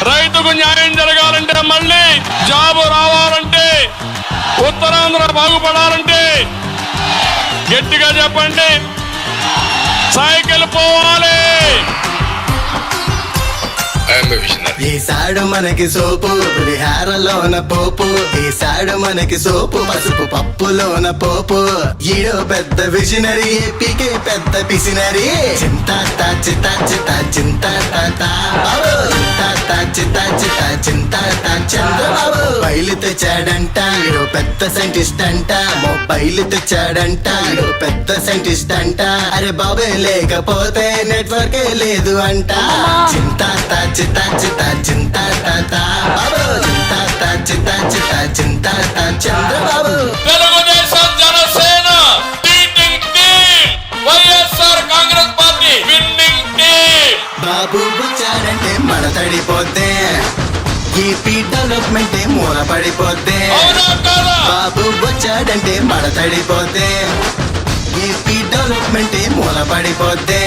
రైతుకు న్యాయం జరగాలంటే, మళ్ళీ జాబు రావాలంటే, ఉత్తరాంధ్ర బాగుపడాలంటే గట్టిగా చెప్పండి, సైకిల్ పోవాలి. వేసాడు మనకి సోపు పులిహారలోన పోపు, వేసాడు మనకి సోపు పసుపు పప్పులోన పోపు. ఈడో పెద్ద విజనరీ, ఏపీకే పెద్ద పిసినరీ. చింతా చితా చితా చింతా చింతా చంద్రబాబు మొబైల్ తెచ్చాడంట, ఈడో పెద్ద సైంటిస్ట్ అంట. మొబైల్ తెచ్చాడంట, ఈడో పెద్ద సైంటిస్ట్ అంట. అరే బాబే లేకపోతే నెట్వర్కే లేదు అంట. చింతా చితా చితా చింతా బాబు చింతా చింతా చంద్రబాబు. తెలుగుదేశం జనసేన టీటింగ్ team, YSR Congress party winning team. Babu వచ్చాడంటే మడతడిపోతే, ఏపీ డెవలప్మెంట్ మూల పడిపోతే. బాబు వచ్చాడంటే మడతడిపోతే, ఏపీ డెవలప్మెంట్ మూల పడిపోతే.